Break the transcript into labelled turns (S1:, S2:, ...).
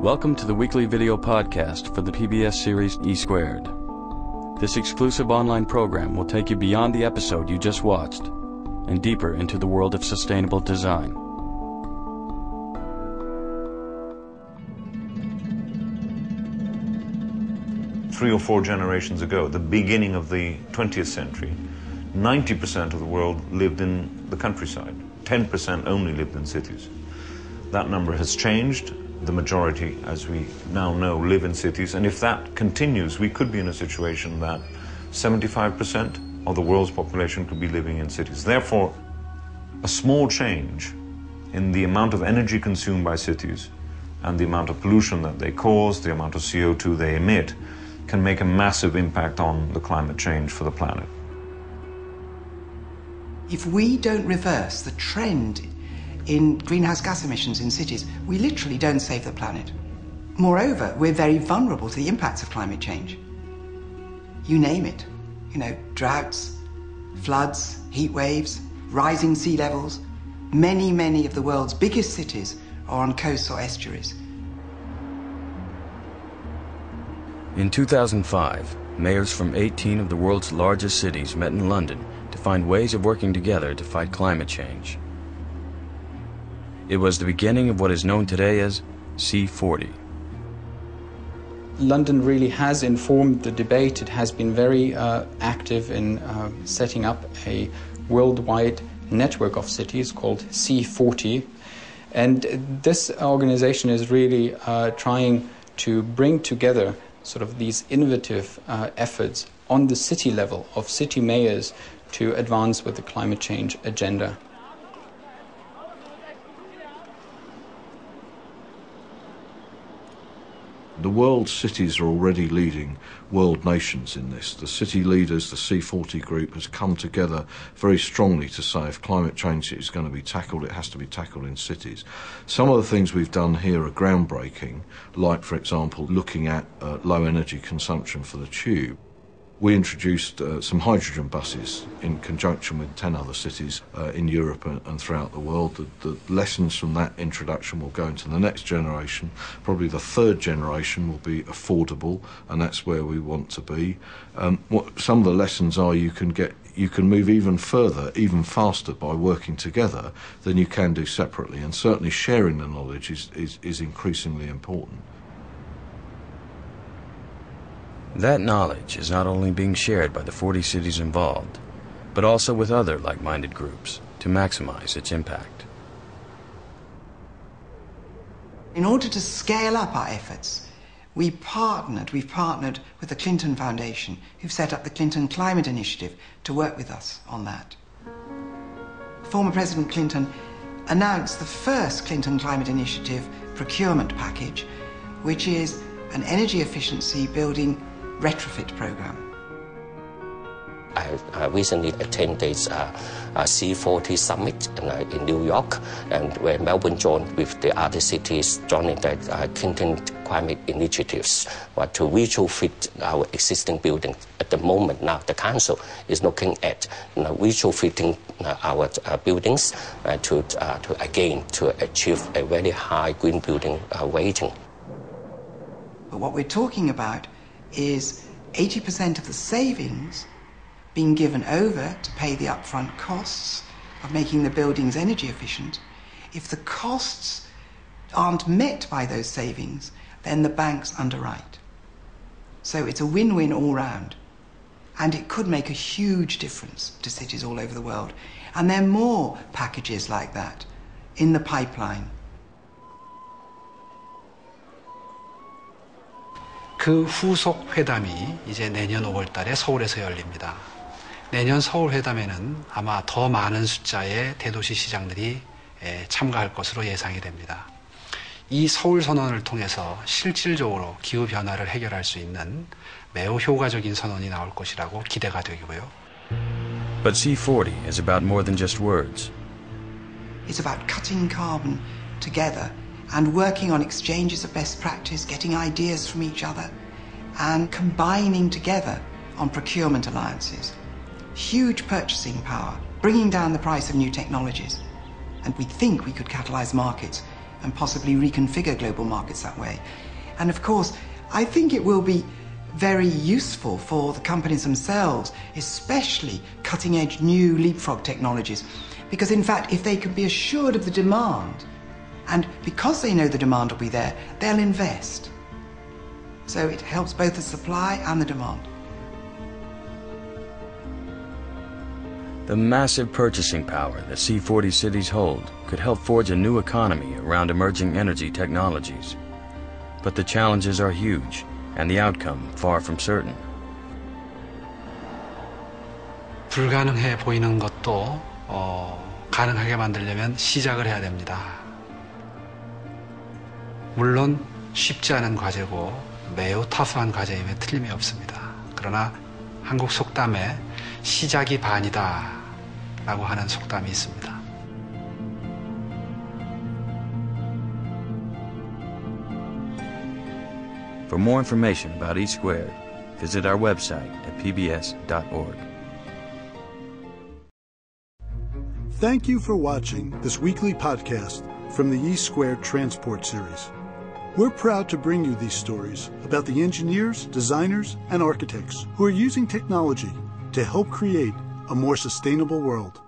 S1: Welcome to the weekly video podcast for the PBS series E Squared. This exclusive online program will take you beyond the episode you just watched and deeper into the world of sustainable design.
S2: Three or four generations ago, the beginning of the 20th century, 90% of the world lived in the countryside. 10% only lived in cities. That number has changed. The majority, as we now know, live in cities. And if that continues, we could be in a situation that 75% of the world's population could be living in cities. Therefore, a small change in the amount of energy consumed by cities and the amount of pollution that they cause, the amount of CO2 they emit, can make a massive impact on the climate change for the planet.
S3: If we don't reverse the trend in greenhouse gas emissions in cities, we literally don't save the planet. Moreover, we're very vulnerable to the impacts of climate change. You name it. Droughts, floods, heat waves, rising sea levels. Many of the world's biggest cities are on coasts or estuaries.
S1: In 2005, mayors from 18 of the world's largest cities met in London to find ways of working together to fight climate change. It was the beginning of what is known today as C40.
S4: London really has informed the debate. It has been very active in setting up a worldwide network of cities called C40. And this organization is really trying to bring together sort of these innovative efforts on the city level of city mayors to advance with the climate change agenda.
S5: The world's cities are already leading world nations in this. The city leaders, the C40 group, has come together very strongly to say if climate change is going to be tackled, it has to be tackled in cities. Some of the things we've done here are groundbreaking, like, for example, looking at low energy consumption for the tube. We introduced some hydrogen buses in conjunction with 10 other cities in Europe and throughout the world. The lessons from that introduction will go into the next generation. Probably the third generation will be affordable, and that's where we want to be. Some of the lessons are you can move even further, even faster by working together than you can do separately, and certainly sharing the knowledge is increasingly important.
S1: That knowledge is not only being shared by the 40 cities involved, but also with other like-minded groups to maximize its impact.
S3: In order to scale up our efforts, we've partnered with the Clinton Foundation, who've set up the Clinton Climate Initiative to work with us on that. Former President Clinton announced the first Clinton Climate Initiative procurement package, which is an energy efficiency building retrofit program.
S6: I recently attended a C40 summit in New York, and where Melbourne joined with the other cities joining the Clinton climate initiatives to retrofit our existing buildings. At the moment now, the council is looking at retrofitting our buildings to achieve a very high green building rating.
S3: But what we're talking about is 80% of the savings being given over to pay the upfront costs of making the buildings energy efficient. If the costs aren't met by those savings, then the banks underwrite. So it's a win-win all round. And it could make a huge difference to cities all over the world. And there are more packages like that in the pipeline.
S7: 그 후속 회담이 이제 내년 5월 달에 서울에서 열립니다. 내년 서울 회담에는 아마 더 많은 숫자의 대도시 시장들이 참가할 것으로 예상이 됩니다. 이 서울 선언을 통해서 실질적으로 기후 변화를 해결할 수 있는 매우 효과적인 선언이 나올 것이라고 기대가 되고요.
S1: But C40 is about more than just words.
S3: It's about cutting carbon together and working on exchanges of best practice, getting ideas from each other, and combining together on procurement alliances. Huge purchasing power, bringing down the price of new technologies. And we think we could catalyse markets and possibly reconfigure global markets that way. And of course, I think it will be very useful for the companies themselves, especially cutting-edge new leapfrog technologies, because in fact, if they can be assured of the demand, and because they know the demand will be there, they'll invest. So it helps both the supply and the demand.
S1: The massive purchasing power that C40 cities hold could help forge a new economy around emerging energy technologies. But the challenges are huge, and the outcome far from certain.
S7: 불가능해 보이는 것도 가능하게 만들려면 시작을 해야 됩니다. 물론 쉽지 않은 과제고 매우 터프한 과제임에 틀림이 없습니다. 그러나 한국 속담에 시작이 반이다 라고 하는 속담이 있습니다.
S1: For more information about E Squared, visit our website at pbs.org.
S8: Thank you for watching this weekly podcast from the E Squared Transport Series. We're proud to bring you these stories about the engineers, designers, and architects who are using technology to help create a more sustainable world.